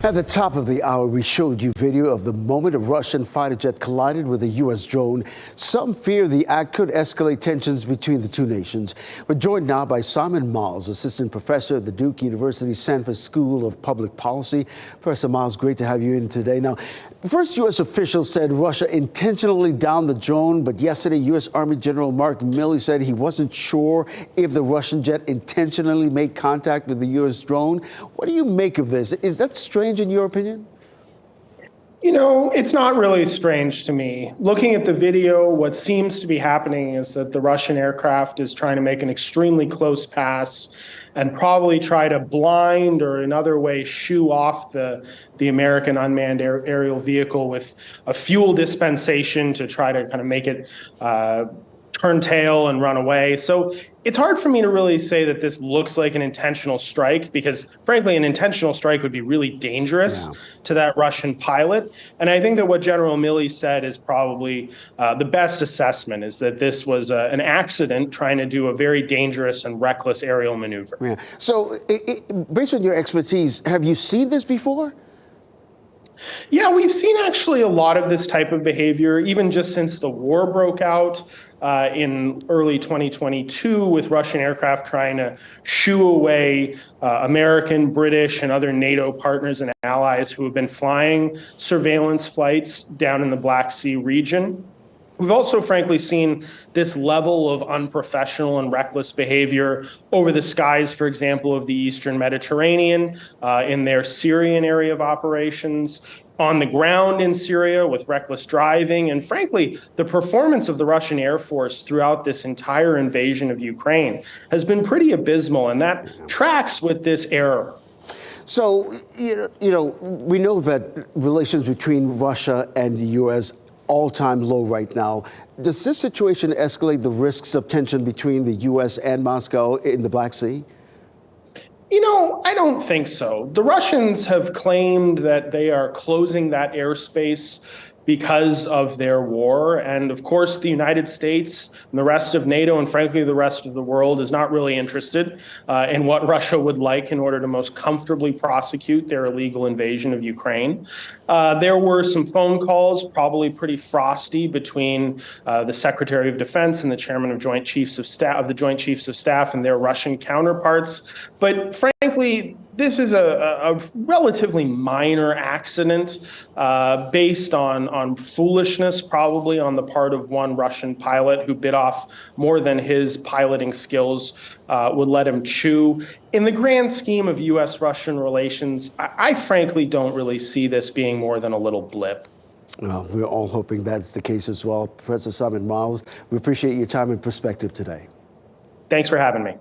At the top of the hour, we showed you video of the moment a Russian fighter jet collided with a U.S. drone. Some fear the act could escalate tensions between the two nations. We're joined now by Simon Miles, assistant professor at the Duke University Sanford School of Public Policy. Professor Miles, great to have you in today. Now, first, U.S. officials said Russia intentionally downed the drone, but yesterday, U.S. Army General Mark Milley said he wasn't sure if the Russian jet intentionally made contact with the U.S. drone. What do you make of this? Is that strange in your opinion? You know, it's not really strange to me. Looking at the video, what seems to be happening is that the Russian aircraft is trying to make an extremely close pass and probably try to blind or in other ways shoo off the American unmanned aerial vehicle with a fuel dispensation to try to kind of make it turn tail and run away. So it's hard for me to really say that this looks like an intentional strike because, frankly, an intentional strike would be really dangerous to that Russian pilot. And I think that what General Milley said is probably the best assessment, is that this was an accident trying to do a very dangerous and reckless aerial maneuver. Yeah. So based on your expertise, have you seen this before? Yeah, we've seen actually a lot of this type of behavior, even just since the war broke out in early 2022, with Russian aircraft trying to shoo away American, British, and other NATO partners and allies who have been flying surveillance flights down in the Black Sea region. We've also, frankly, seen this level of unprofessional and reckless behavior over the skies, for example, of the Eastern Mediterranean, in their Syrian area of operations, on the ground in Syria with reckless driving, and frankly, the performance of the Russian Air Force throughout this entire invasion of Ukraine has been pretty abysmal, and that tracks with this error. So, you know, we know that relations between Russia and the U.S. all-time low right now. Does this situation escalate the risks of tension between the U.S. and Moscow in the Black Sea? You know, I don't think so. The Russians have claimed that they are closing that airspace because of their war. And of course, the United States and the rest of NATO, and frankly, the rest of the world, is not really interested in what Russia would like in order to most comfortably prosecute their illegal invasion of Ukraine. There were some phone calls, probably pretty frosty, between the Secretary of Defense and the Chairman of Joint Chiefs of Staff and their Russian counterparts. But frankly, this is a relatively minor accident based on foolishness, probably on the part of one Russian pilot who bit off more than his piloting skills would let him chew. In the grand scheme of U.S.-Russian relations, I frankly don't really see this being more than a little blip. Well, we're all hoping that's the case as well. Professor Simon Miles, we appreciate your time and perspective today. Thanks for having me.